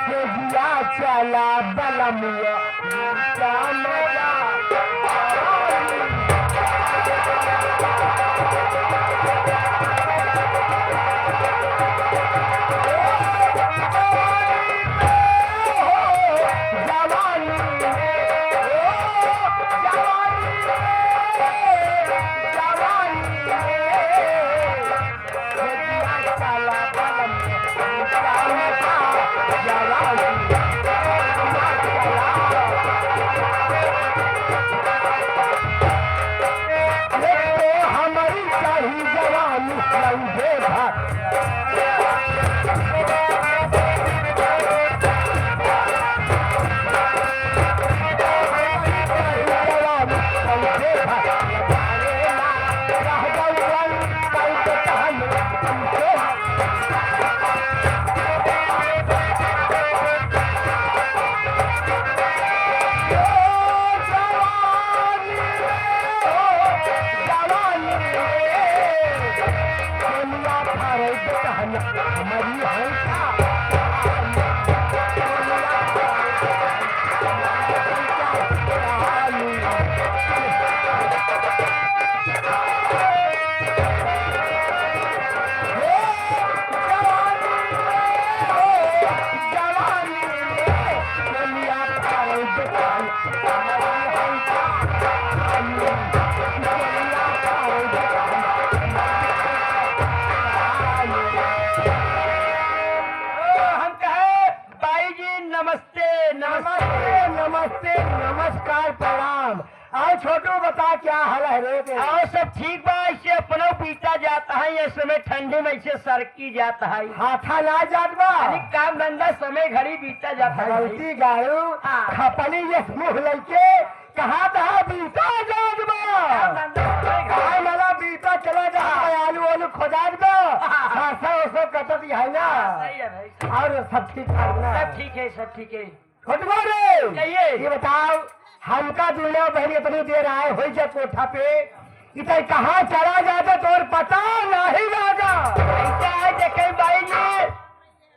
से जिया चला बलमुआ क्या मजा नमस्कार प्रणाम। आओ छोटू बता क्या हाल है रे? और सब ठीक बा। ऐसे अपना बीता जाता है ये समय ठंडी में ऐसे सरकी जाता है हाथा ना जात बा काम धंधा समय घड़ी बीता जाता है। गलती गाड़ू खपनी ये मुँह लैके कहा था बीता जात बा मला बीता चला जा आलू आलू खोजा दो सो कटत है ना। और सब ठीक ठाक ना? सब ठीक है सब ठीक है। छोटू रे ये बताओ हमका दुनिया बहन इतनी देर आए हो जा कोठा पे इधर कहाँ चला जाता तो और पता नहीं लगा। ऐसा है देखे भाई जी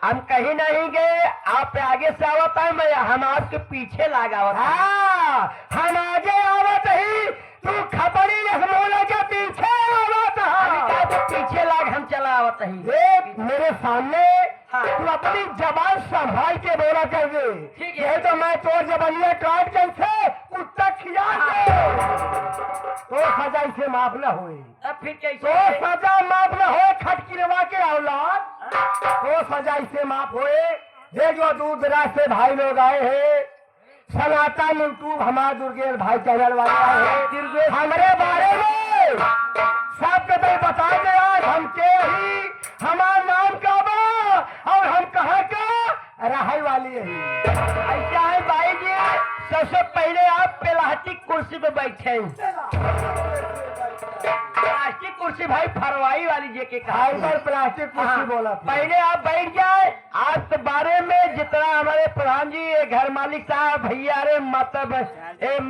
हम कहीं नहीं गए आप आगे से आवत है मैं हम आपके पीछे लगावत। हाँ हम आगे आवत ही तू खपड़ी मोला के पीछे आवत है तो पीछे लाग हम चला आवत ही। देख मेरे सामने तू अपनी जबान संभाल के बोला कर दे। ठीक है तो मैं तो जबनिया काट कैसे कुत्ता खिला तो सजा इसे माफ न हुए अब फिर कैसे तो सजा माफ न हो खटकिरवा के औलाद तो सजा इसे माफ हुए। ये जो दूर दराज से भाई लोग आए हैं सनातन यूट्यूब हमारा दुर्गेश भाई चैनल वाला है हमारे बारे में सब कदम बता दे आज हम के ही हमारा नाम का बा और हम कहाँ का रहाई वाली है। ऐसा है भाई जी सबसे पहले आप प्लास्टिक कुर्सी पे बैठे प्लास्टिक कुर्सी भाई फरवाई वाली जे के फाइबर प्लास्टिक कुर्सी बोला पहले आप बैठ जाए। आज के बारे में जितना हमारे प्रधान जी घर मालिक साहब भैया रे मतलब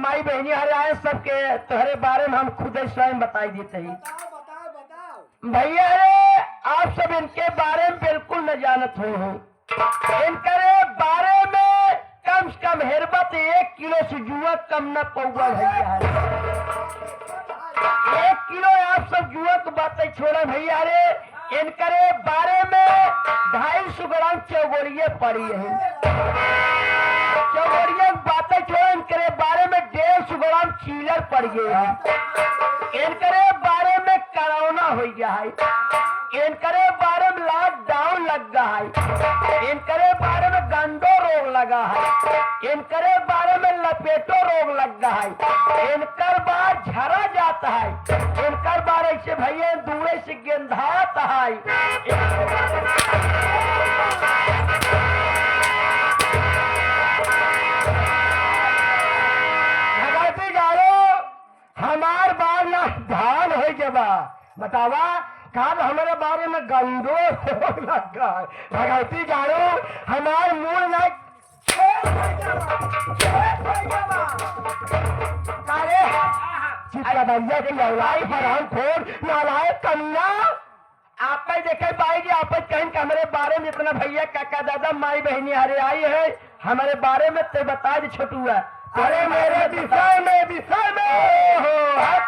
माई बहनी हरे आए सबके तुम्हारे बारे में हम खुद स्वयं बताई देते ही। भैया रे आप सब इनके बारे में बिल्कुल न जानत हो इनके बारे में कम से कम हेरबत 1 किलो से जुआ कम न पौवा भैया 1 किलो आप सब जुआ की बातें छोड़ा भैया रे इनके बारे में 250 ग्राम चौगोड़िए पड़ी है। चौगोड़िए बातें छोड़ा इनके बारे में 150 ग्राम चीलर पड़ गए है। इनके बारे में कोरोना हो गया है। इनके बारे में लॉकडाउन लग गया है। इनके बारे में गंदो रोग लगा है। इनके बारे में लपेटो रोग लग गया है। इनकर बार झरा जाता है। इनकर बारे से भैया दूरे से गेंधाता है। भगवती गालो हमार बार ना धान हो जबा बतावा कहा हमारे बारे में गंदो लगा है। भगवती गालो हमार मूल ना चित्ता बंजा की लौलाई फराम खोर नालायक कन्या आप देखे भाई जी, आप कहीं कि हमारे बारे में इतना भैया काका दादा माई बहनी हरे आई है हमारे बारे में तो बता दे छोटू है। अरे मेरे विषय में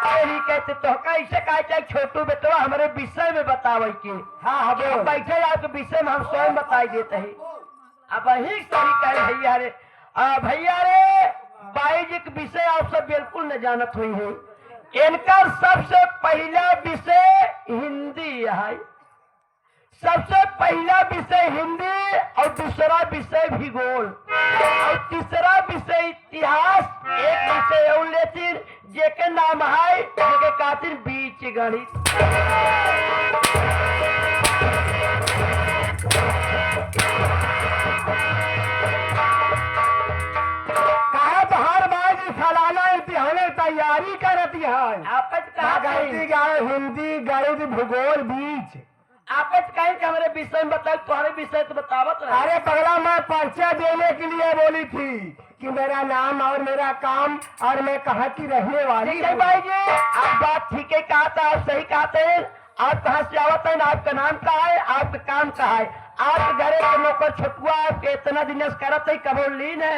तेरी कहते तो कैसे कहा चाहे छोटू बेटवा हमारे विषय में बतावे के। हाँ हाँ बोल। बैठे आपके विषय में हम स्वयं बताई देते हैं। अब वही सही कहे भैया रे, भैया रे बाई जी के विषय आप सब बिल्कुल न जानत हुई है। इनका सबसे पहला विषय हिंदी है, सबसे पहला विषय हिंदी और दूसरा विषय भूगोल और तीसरा विषय इतिहास, एक विषय और लेतिर जेके नाम है जेके खातिर बीच गणित। कहा तो हर बार सालाना इम्तिहान तैयारी करती है। आपस कहा हिंदी गणित भूगोल बीच आपस कहीं कि हमारे विषय में बताओ, तुम्हारे विषय तो बतावत रहे। अरे पगला मैं परिचय देने के लिए बोली थी कि मेरा नाम और मेरा काम और मैं कहाँ की रहने वाली ठीक है भाई जी, आप बात ठीक है कहा था, आप सही कहा थे। आप कहाँ से आवत है, आपका नाम क्या है, आपका काम क्या है, आपके घरे के नौकर छुटुआ आपके इतना दिन से करत है कबो लीन है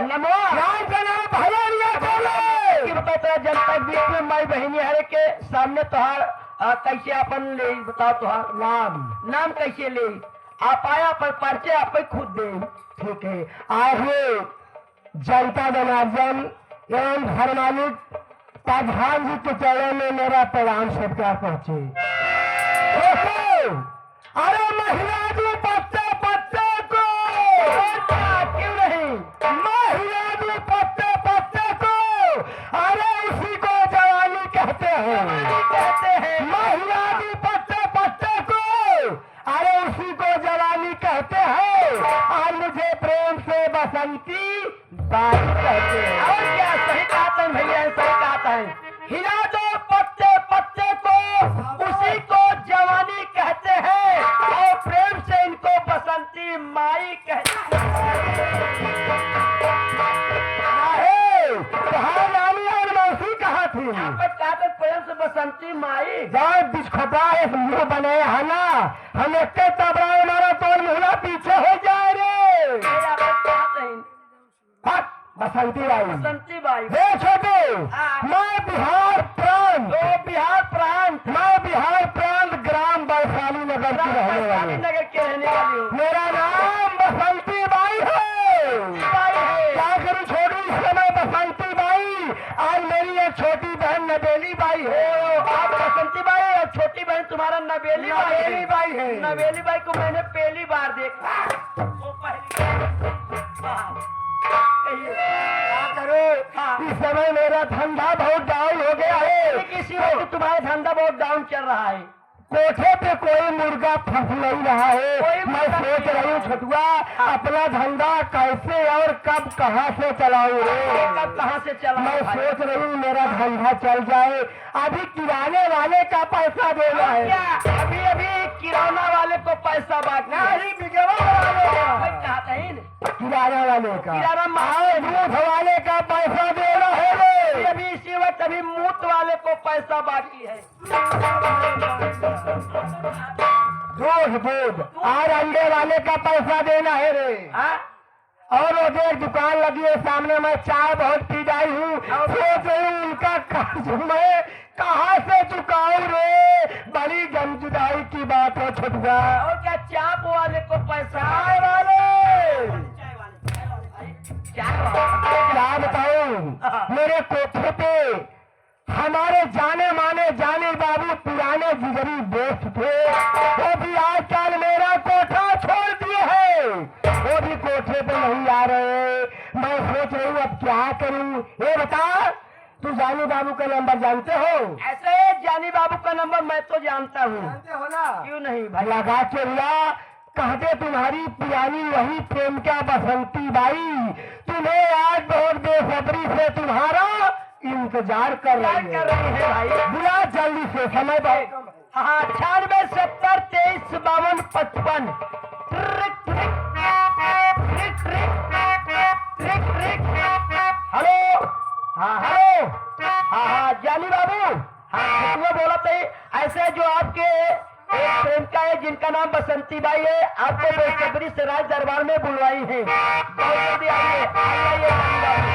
नमो नाम का नाम भैया बोले कि बताओ तेरा जनता के बीच में माई बहनी हरे के सामने तुहार कैसे अपन ले बताओ, तुहार नाम कैसे ले आप आया पर परिचय आप खुद दे। ठीक है, आइए जनता जनार्दन एवं धर्मानिक प्रधान जी के चरण में मेरा प्रणाम सत्कार पहुंचे। अरे महिला जी पत्ते पत्ते को क्यों नहीं, महिला जी पत्ते पत्ते को अरे उसी को जवानी कहते हैं, महिला जी पत्ते पत्ते को अरे उसी को जवानी कहते हैं और मुझे प्रेम से बसंती बाई कहते हैं। और क्या सही कहा था भैया, सही कहा था। हिला दो पत्ते पत्ते को उसी को जवानी कहते हैं और प्रेम से इनको बसंती माई कहते हैं। कहा नानी और मौसी कहा थी आपस कहा था प्रेम से बसंती माई। जब बिस्खोटा एक मुंह बने है ना, हम एक तबरा हमारा तोड़ मुहला पीछे हो जाए रे। आपस कहा था हट, बसंती बाई। बसंती बाई हे छोटे, हाँ। मैं बिहार प्रांत, तो बिहार प्रांत मैं बिहार प्रांत ग्राम वैशाली नगर की रहने वैशाली वाली, नगर के रहने वाली हूँ। मेरा नाम बसंती बाई है। बाई है। क्या करूं छोटू, इस समय बसंती बाई और मेरी एक छोटी बहन नबेली बाई है। आप बसंती बाई और छोटी बहन तुम्हारा नवेली बाई है। नवेली बाई को मैंने पहली बार देखा। वो क्या करो, इस समय मेरा धंधा बहुत डाउन हो गया है। किसी वक्त तुम्हारा धंधा बहुत डाउन चल रहा है। कोठे पे कोई मुर्गा फंस नहीं रहा है। कोई मैं मुर्गा सोच नहीं रही हूँ छठुआ, अपना धंधा कैसे और कब कहाँ से चलाऊं रे। कब कहाँ से चला मैं सोच रही हूँ मेरा धंधा चल जाए। अभी किराने वाले का पैसा देना है। क्या अभी अभी किराना वाले को पैसा बांटना है। नहीं, बिगवा वाले का, मैं चाहता ही नहीं। किराना वाले का, किराना और दूध वाले का पैसा देना है रे। अभी इसी वक्त अभी मूत वाले को पैसा बाकी है। दूध और अंडे वाले का पैसा देना है रे। हाँ? और वो जो एक दुकान लगी है सामने, मैं चाय बहुत पी जाई हूँ, सोच रही हूँ उनका कर्ज मैं कहाँ से चुकाऊं रे। बड़ी जमजुदाई की बात है छुटगा। और क्या चाप वाले को पैसा, चाय वाले क्या बताऊं, मेरे कोठे पे हमारे जाने माने जाने बाबू पुराने जिगरी दोस्त थे, वो भी आजकल मेरा कोठा छोड़ दिए हैं, वो भी कोठे पे नहीं आ रहे। मैं सोच रही हूँ अब क्या करूँ। ये बता, तू जानी बाबू का नंबर जानते हो? ऐसे जानी बाबू का नंबर मैं तो जानता हूँ। जानते हो ना? क्यों नहीं भाई। लगा के लिया, कहते तुम्हारी पुरानी वही प्रेमिका बसंती बाई तुम्हें आज बहुत बेसब्री से तुम्हारा इंतजार कर रही है भाई। बुला जल्दी से, समय बहुत। हाँ 96 70 23 52 55। हेलो, हाँ हेलो, हाँ हाँ जानी बाबू, हाँ बोला थे ऐसे जो आपके एक प्रेमिका है जिनका नाम बसंती बाई है, आपको बेसब्री से राज दरबार में बुलवाई है। बहुत जल्दी आइए, आइए जानी बाबू।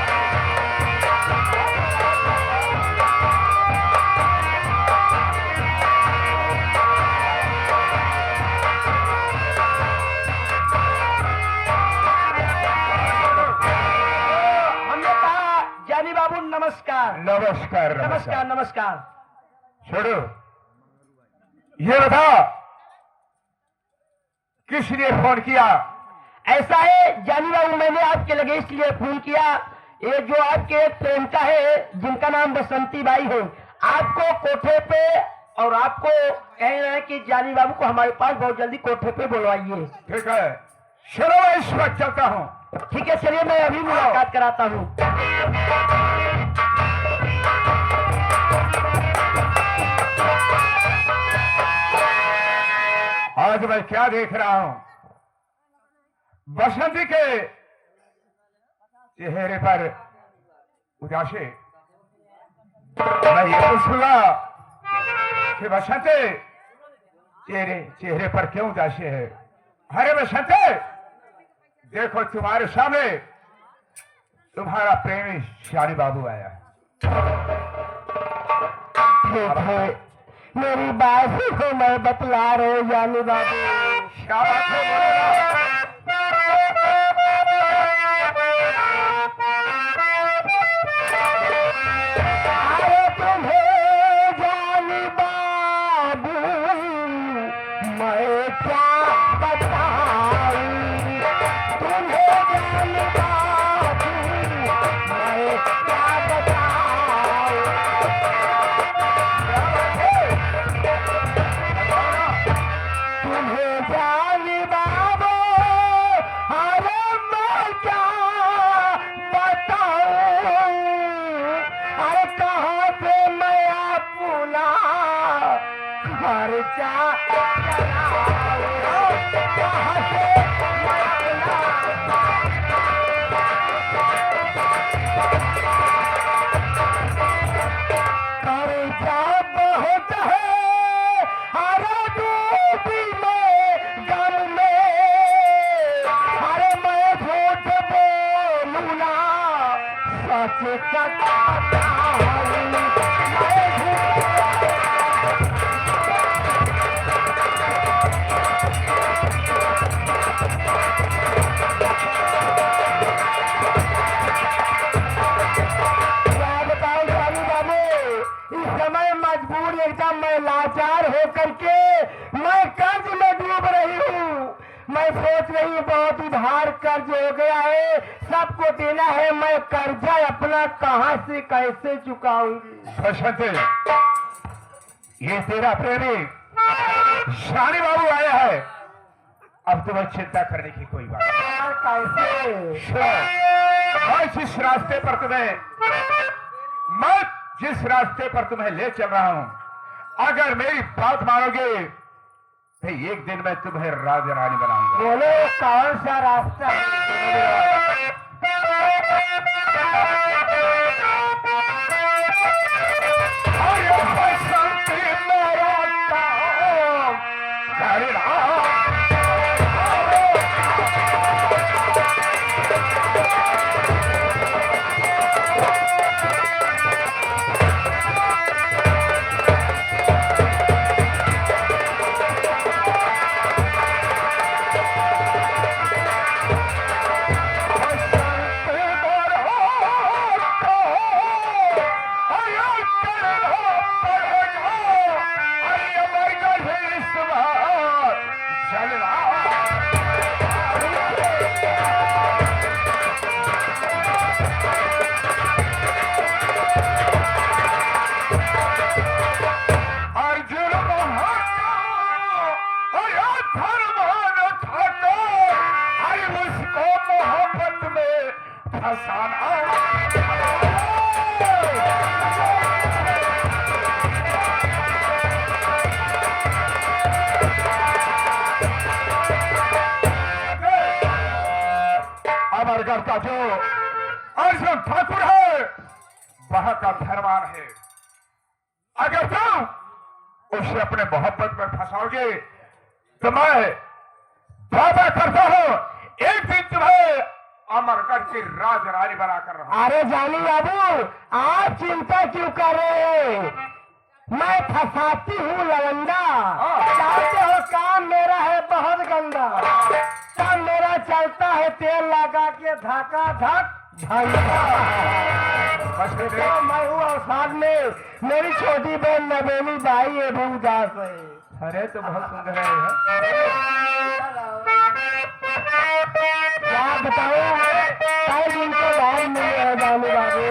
हमने कहा जानी बाबू नमस्कार। नमस्कार नमस्कार नमस्कार। छोड़ो, ये बता किस लिए फोन किया? ऐसा है जानी बाबू, मैंने आपके लगे इसलिए फोन किया, ये जो आपके एक प्रेमिका है जिनका नाम बसंती बाई है, आपको कोठे पे और आपको कह रहे हैं कि जानी बाबू को हमारे पास बहुत जल्दी कोठे पे बुलवाइए। ठीक है, चलो मैं इस वक्त चलता हूँ। ठीक है, चलिए मैं अभी मुलाकात कराता हूँ। आज मैं क्या देख रहा हूँ? बसंती के चेहरे पर उदासी। मैं ये पूछूंगा कि बसंती तेरे चेहरे पर क्यों उदासी है? अरे बसंती, देखो तुम्हारे सामने तुम्हारा प्रेमी जानी बाबू आया है। ठीक है, मेरी बात को मैं बतला रहा हूँ जानी बाबू। क्या बात है, बोलेगा? अरे तुम्हें जानी बाबू मैं क्या बताऊं, तुम्हें जानी बाबू मैं क्या बताऊं। तुम्हें जानी बाबू अरे मैं क्या बताऊं, अरे कहाँ पे मैं अपना खर्चा चलाऊं, कहाँ से मैं अपना कर्जा बहुत है, अरे डूबी मैं गम में, अरे मैं झूठ बोलूं ना सच बताऊं, मैं झूठ क्या बताऊं जानी बाबू, इस समय मजबूर एकदम मैं लाचार होकर के मैं कर्ज में डूब रही हूँ। मैं सोच रही हूँ बहुत उधार कर्ज हो गया है, सबको देना है, मैं कर्जा अपना कहाँ से कैसे चुकाऊंगी। बसंती, ये तेरा प्रेमी जानी बाबू आया है। अब तुम्हें चिंता करने की कोई बात नहीं। यार कैसे? सुनो, मैं जिस रास्ते पर तुम्हें ले चल रहा हूं, अगर मेरी बात मानोगे तो एक दिन मैं तुम्हें राजा रानी बनाऊंगा। बोलो कौन सा रास्ता है? अरे बसंती मेरा काम करना। अमरगढ़ का जो अर्जुन ठाकुर है वह का धरवान है। अगर तुम उसे अपने मोहब्बत में फंसाओगे तो मैं वादा करता हूँ एक दिन तुम्हें अमरगढ़ की राज रानी बना कर रहा हूँ। अरे जानी बाबू, आप चिंता क्यों कर रहे हैं? मैं फंसाती हूँ लवंदा। जानते हो काम मेरा है बहुत गंदा। काम मेरा चलता है तेल लगा के धका धक झंडा। तो मैं हूँ और साथ में मेरी छोटी बहन नवेली बाई है भी उदास है। अरे तो बहुत सुंदर है। क्या बताऊँ, कई दिन के बाद मिले हैं जानी बाबू।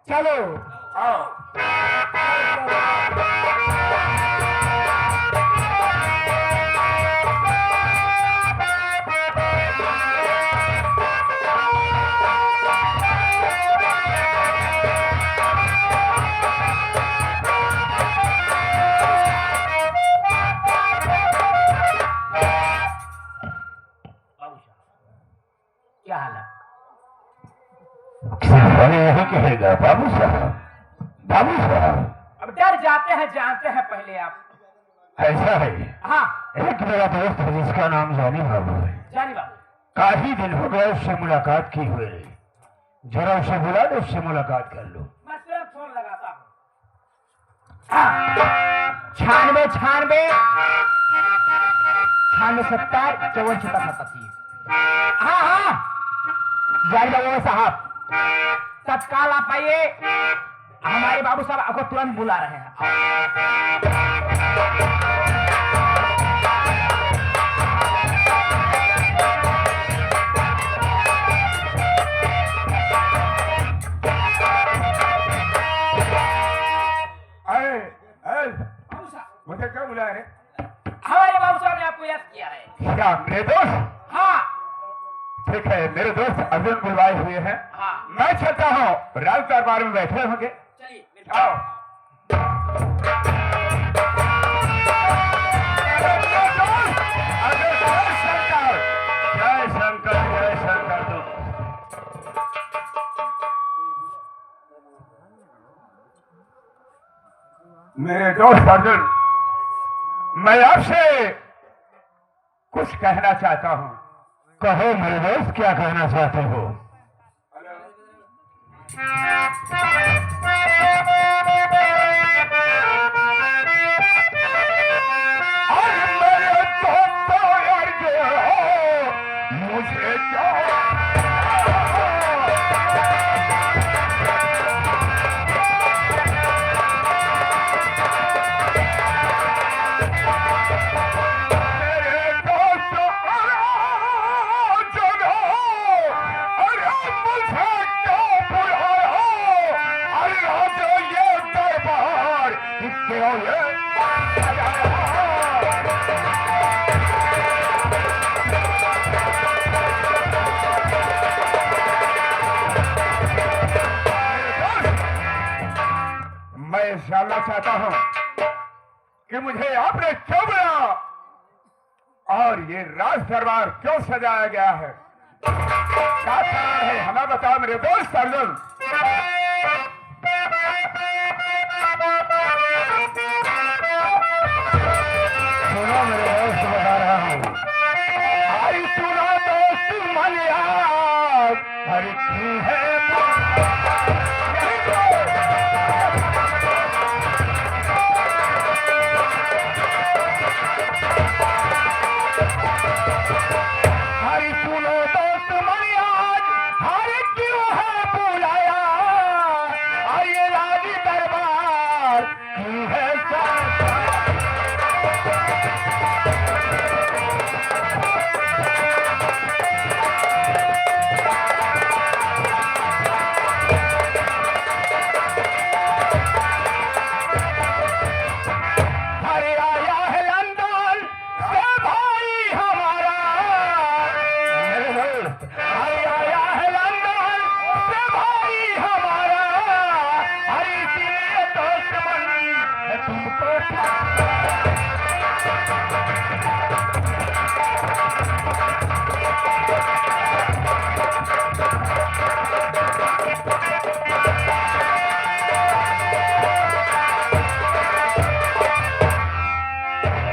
चलो आओ। क्या हाल है? यही कहेगा बाबू साहब, बाबू साहब। अब डर जाते हैं, जानते हैं पहले आप। ऐसा है, हाँ एक मेरा दोस्त है जिसका नाम जानी बाबू है। जानी बाबू, काफी दिन हो गए उससे मुलाकात की हुए, जरा उसे बुला दो, उससे मुलाकात कर लो। मैं स्वयं फोन लगाता हूँ। 96 96 70 54 77। हाँ हाँ जानी बाबू साहब, तत्काल आप आइए, हमारे बाबू साहब आपको तुरंत बुला रहे हैं। मुझे क्या बुलाया रे? हमारे बाबू साहब ने आपको याद किया है। क्या मेरे दोस्त? हाँ ठीक है, मेरे दोस्त अर्जुन बुलवाए हुए हैं। हाँ मैं चलता हूँ, राज दरबार में बैठे होंगे। चलिए आओ। जय शंकर, जय शंकर, जय शंकर। मेरे दोस्त अर्जुन, मैं आपसे कुछ कहना चाहता हूं। कहो मेरे दोस्त, क्या कहना चाहते हो? और मेरे दोस्तों अर्जुन हो, मुझे क्या मैं जानना चाहता हूं कि मुझे आपने क्यों बुलाया और ये राज दरबार क्यों सजाया गया है? क्या कारण है, हमें बताओ मेरे दोस्त अर्जुन। सुनो मेरे दोस्त, बता रहा हूँ। आई सुनो दोस्त मलिया, हर की है हरी सुनो दोस्त मरियाज, हर क्यों है बुलाया, आइए राज दरबार की है हरे आया है लंदन से भाई हमारा, मेरे दोस्त, हरे आया है लंदन से भाई हमारा, हरे इसीलिए दोस्त बनी तुमको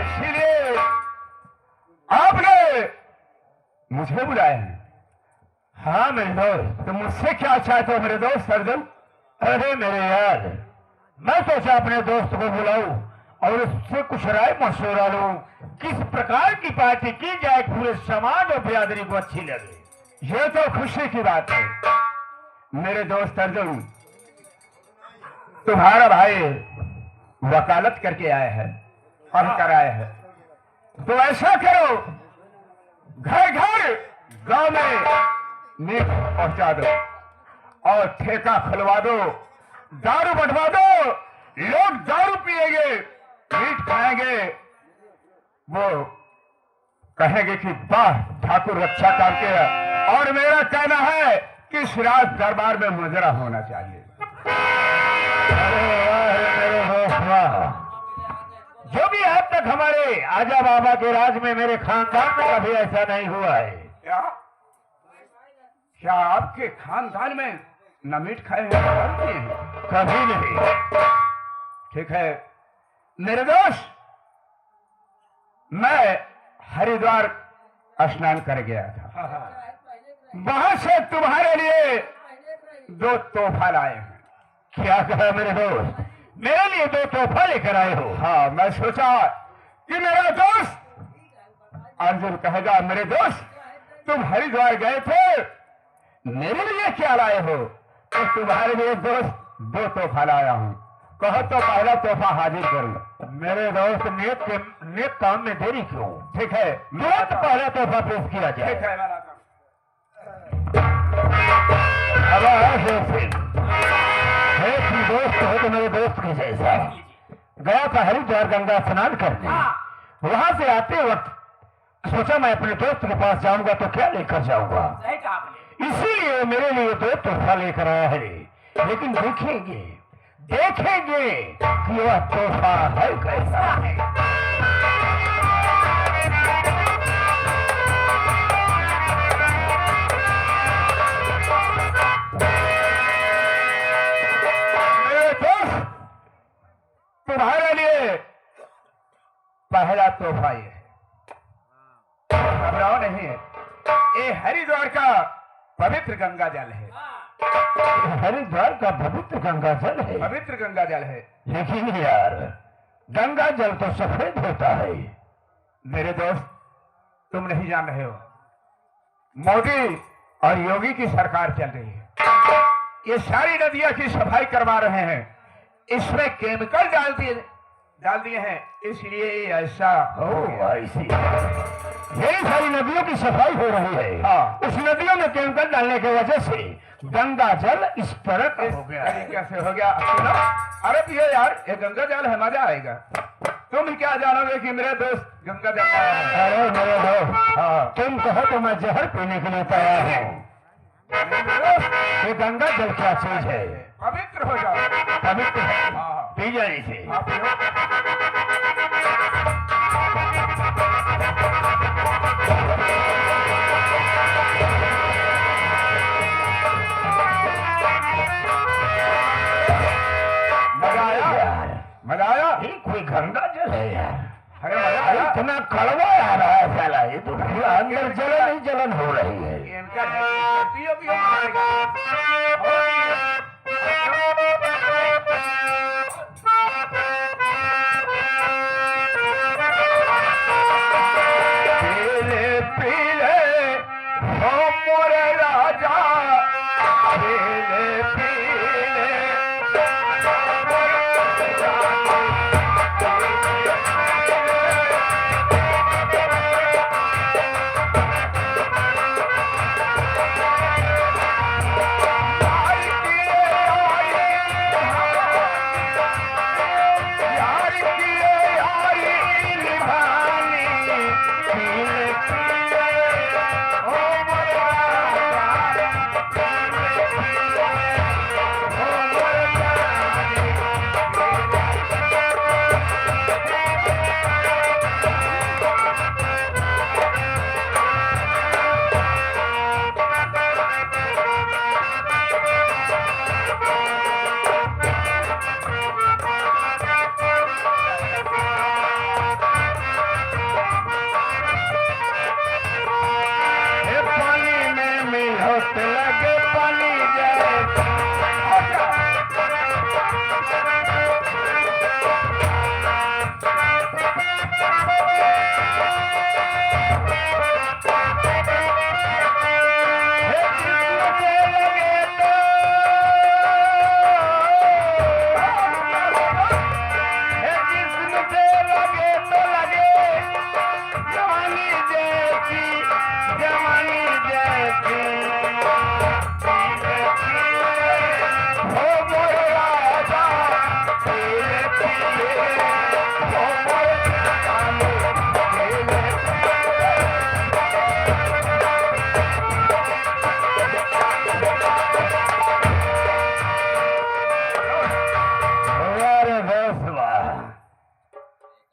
इसलिए आपने मुझे बुलाया है। हाँ मेरे दोस्त, तो मुझसे क्या चाहते हो मेरे दोस्त अर्जुन? अरे मेरे यार, मैं सोचा अपने दोस्त को बुलाऊं और उससे कुछ राय मशवरा लूं, किस प्रकार की पार्टी की जाए पूरे समाज और बिरादरी को अच्छी लगे। ये तो खुशी की बात है मेरे दोस्त अर्जुन। तुम्हारा भाई वकालत करके आया है, पढ़ कर आया है, तो ऐसा करो, घर घर गांव में मीट पहुंचा दो और ठेका खुलवा दो, दारू बंटवा दो। लोग दारू पिएंगे, मीट खाएंगे, वो कहेंगे कि वाह ठाकुर अच्छा काम किया। और मेरा कहना है कि इस राज दरबार में मुजरा होना चाहिए। अरे वाह मेरे दोस्त वाह, जो भी आज तक हमारे आजा बाबा के राज में मेरे खानदान में कभी ऐसा नहीं हुआ है। क्या आपके खानदान में न मीट खाए हैं न दारू पिए हैं? कभी नहीं। ठीक है मेरे दोस्त, मैं हरिद्वार स्नान कर गया था, वहां से तुम्हारे लिए 2 तोहफा लाए हैं। क्या कहा मेरे दोस्त, मेरे लिए 2 तोहफा लेकर आए हो? हाँ, मैं सोचा कि मेरा दोस्त अर्जुन कहेगा मेरे दोस्त तुम हरिद्वार गए थे, मेरे लिए क्या लाए हो? तो तुम्हारे लिए दोस्त 2 तोहफा लाया हूं। कहो तो पहला तोहफा हाजिर करूं। मेरे दोस्त, नेक काम में देरी क्यों? ठीक है, तुरंत पहला तोहफा पेश किया जाए। ठीक है, मैं लाता हूं। अब ऐसे दोस्त हो तो मेरे दोस्त के जैसा। गया था हरिद्वार गंगा स्नान करने, वहां से आते वक्त सोचा मैं अपने दोस्त के पास जाऊंगा तो क्या लेकर जाऊंगा, इसीलिए मेरे लिए 2 तोहफा लेकर आया है। लेकिन देखेंगे कि वह तोहफा है कैसा है। तुम्हारे लिए पहला तोहफा ये है। घबराओ नहीं, ये हरिद्वार का पवित्र गंगा जल है। हरिद्वार का पवित्र गंगा जल है। पवित्र गंगा जल है। लेकिन यार गंगा जल तो सफेद होता है। मेरे दोस्त, तुम नहीं जान रहे हो, मोदी और योगी की सरकार चल रही है। ये सारी नदियां की सफाई करवा रहे हैं, इसमें केमिकल डाल दिए हैं, इसलिए ये ऐसा हो गया। यही सारी नदियों की सफाई हो रही है। हाँ। उस नदियों में केमिकल डालने की वजह से गंगा जल इस तरह का इस हो गया। तरीके से हो गया। अरे पियो यार, ये गंगा जल है, मजा आएगा। तुम क्या जानोगे कि मेरे दोस्त गंगा जल आया है? अरे मेरे दोस्त, हाँ। तुम कहो तो मैं जहर पीने के लिए तैयार हूँ। ये गंगा जल क्या चीज है? पवित्र हो जाओ। पवित्र है, हाँ। पी जाए इसे। आप पियो। मजा आया? यार मजा आया? ये कोई गंगा जल है यार। अरे मजा आया? इतना कड़वा आ रहा है साला। ये तो अंदर जलन ही जलन हो रही है। इनका पियो पियो। पीले पीले हो मोरे राजा, पीले पीले हो मोरे राजा।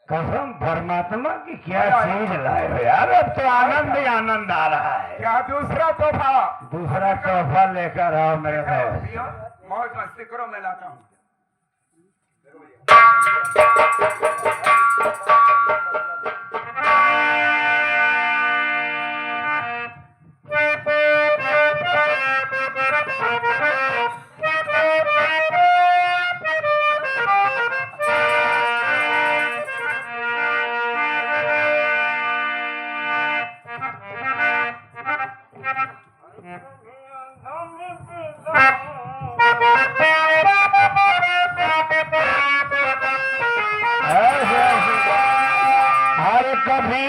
कसम परमात्मा की क्या चीज लाए हो यार। अब तो आनंद ही आनंद आ रहा है। क्या दूसरा तोहफा? दूसरा तोहफा लेकर आओ मेरे दोस्त। पियो, मौज मस्ती करो, मैं लाता हूँ। अरे कभी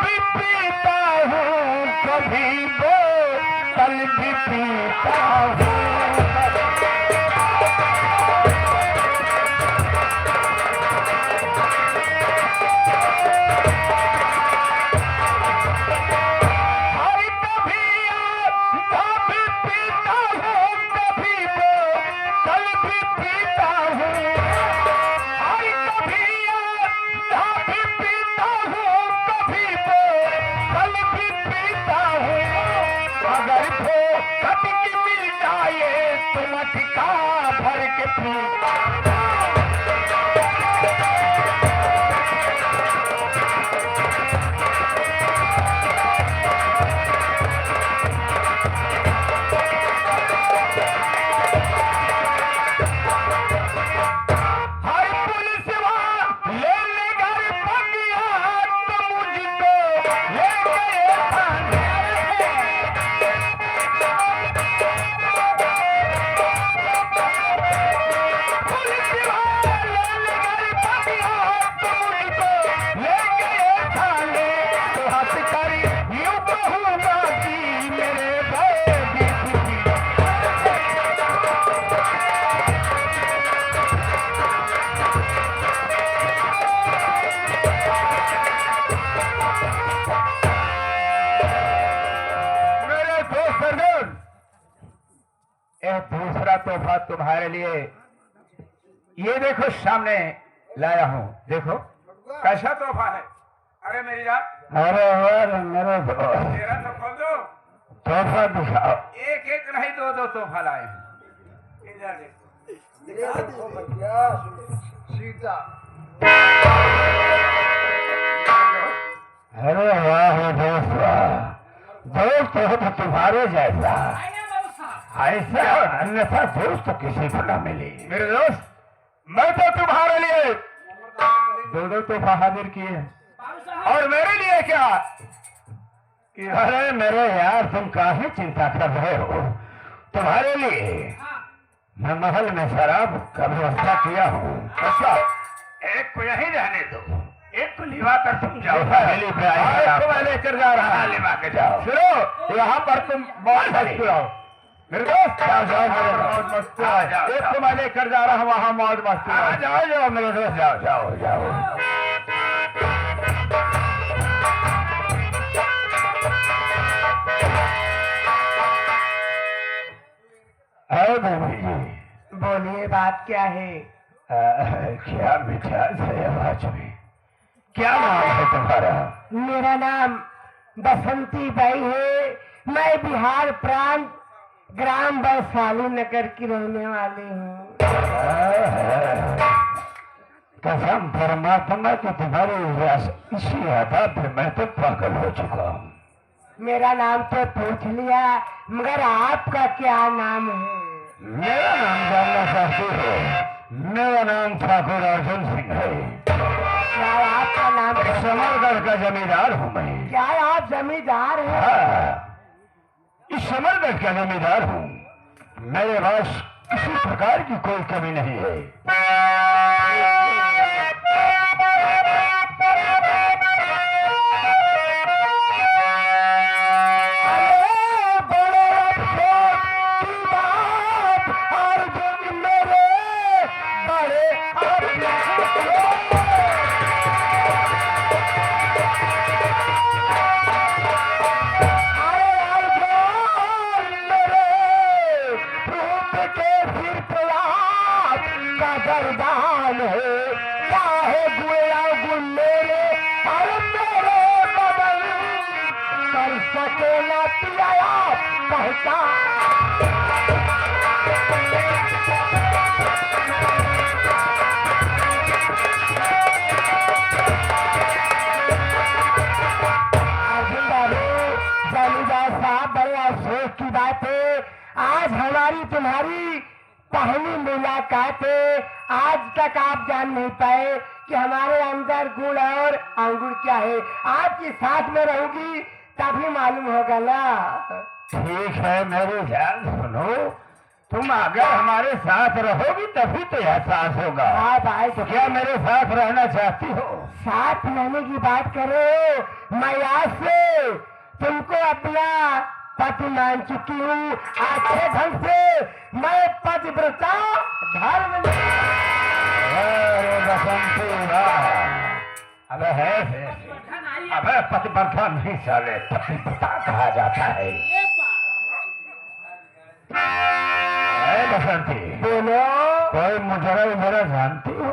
भी पीता हूँ, कभी बोतल भी पीता हूँ। तोहफा तुम्हारे लिए ये देखो सामने लाया हूँ। देखो कैसा तोहफा है। अरे मेरी जान, अरे मेरे तेरा तो खोल दो, तोहफा दिखाओ। एक एक नहीं दो दो तोहफा लाए हैं। इधर देख। अरे वाह दोस्त, दोस्त हो तो तुम्हारे जैसा, ऐसा अन्यथा दोस्त तो किसी को न मिली। मेरे दोस्त, मैं तो तुम्हारे लिए दो दो तोहफा हाजिर किए हैं। और मेरे लिए क्या? अरे मेरे यार, तुम काहे चिंता कर रहे हो? तुम्हारे लिए मैं महल में शराब का व्यवस्था किया हूँ। अच्छा, एक को यहीं रहने दो, एक को लिवा कर तुम जाओ। हवेली पे आए एक को मैं लेकर जा रहा हूँ। लिवा के जाओ। सुनो, यहाँ पर तुम मौज मस्ती रहो। मेरे दोस्त, जाओ जाओ मेरे मौज दोस्त, मस्ती जाओ, रहो। जाओ, एक जाओ। को मैं लेकर जा रहा हूँ वहाँ मौज मस्ती हाँ, रहो। जाओ जाओ मेरे दोस्त, जाओ जाओ जाओ। अरे बेबी जी, बोलिए, बात क्या है? क्या मिठास है आवाज में? क्या नाम है तुम्हारा? मेरा नाम बसंती बाई है। मैं बिहार प्रांत ग्राम वैशाली नगर की रहने वाली हूँ। कसम परमात्मा की तुम्हारी इसी आदत पे मैं तो पागल हो चुका हूँ। मेरा नाम तो पूछ लिया, मगर आपका क्या नाम है? मेरा नाम जानना चाहते हो? मेरा नाम ठाकुर अर्जुन सिंह है। क्या आपका नाम? समरगढ़ का जमींदार हूँ मैं। क्या आप जमींदार हैं? हाँ, इस समरगढ़ का जमींदार हूँ। मेरे पास किसी प्रकार की कोई कमी नहीं है। आज हमारी तुम्हारी पहली मुलाकात है। आज तक आप जान नहीं पाए कि हमारे अंदर गुण और अंगूर क्या है। आपकी साथ में रहूंगी तभी मालूम होगा ना। ठीक है मेरी जान, सुनो, तुम अगर हमारे साथ रहोगी तभी तो एहसास होगा। हाँ भाई, तो क्या मेरे साथ रहना चाहती हो? साथ रहने की बात करो। मैं आज से तुमको अपना पति मान चुकी हूँ। अच्छे ढंग से मैं पतिव्रता धर्म। अरे बसंती वाह, अबे है अबे पतिव्रता नहीं साले, पतिव्रता कहा जाता है। बसंती, बोलो, कोई मुजरा उजरा जानती हो?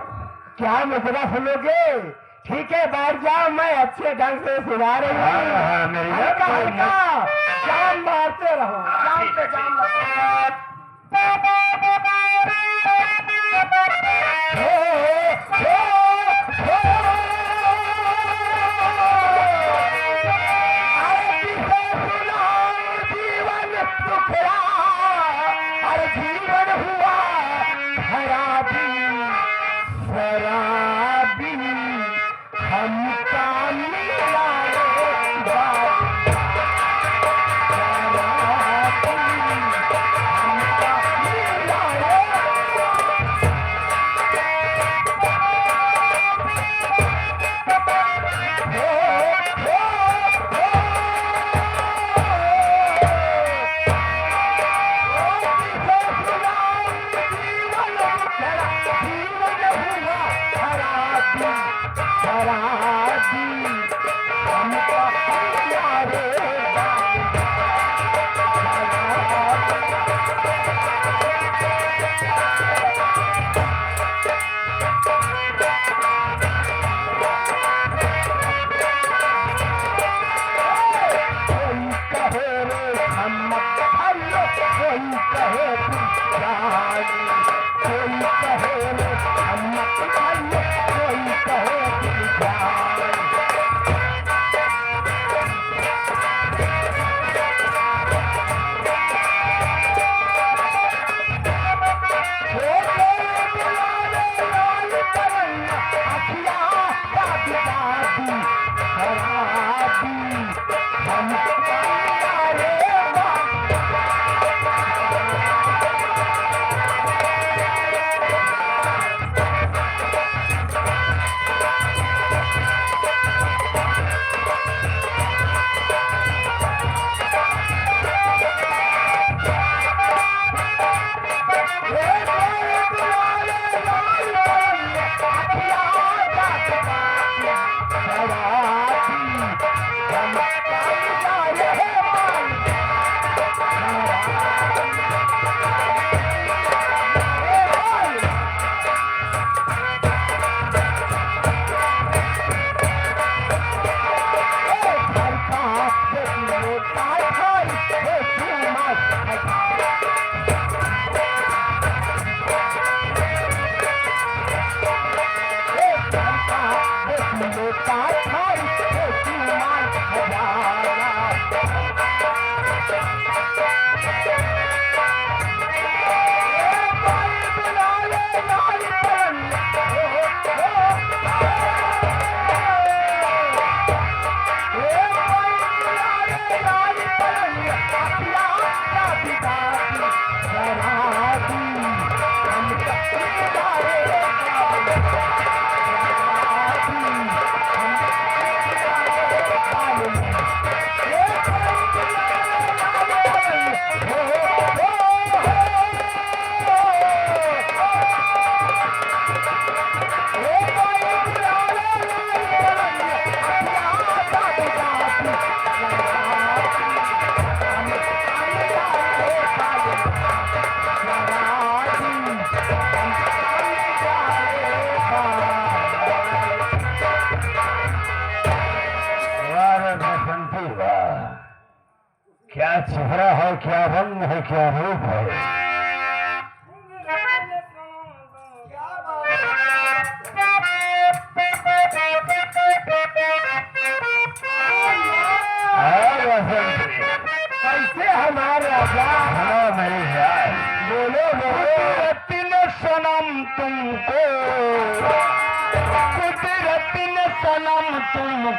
क्या मुजरा सुनोगे? ठीक है, बैठ जाओ, मैं अच्छे ढंग से सुना रही हाँ, हूँ। हाँ, मेरी हल्का बात हल्का जान मारते रहो, जान पे जान लगाओ। जीवन हुआ खराबी शराबी हमका मिला रे बाप। शराबी हमका मिला रे। क्या चेहरा है, क्या रंग है, क्या रूप है। कैसे हमारे राजा? हाँ मेरे यार, बोलो बोलो। कुदरत ने सनम तुमको, कुदरत ने सनम तुमको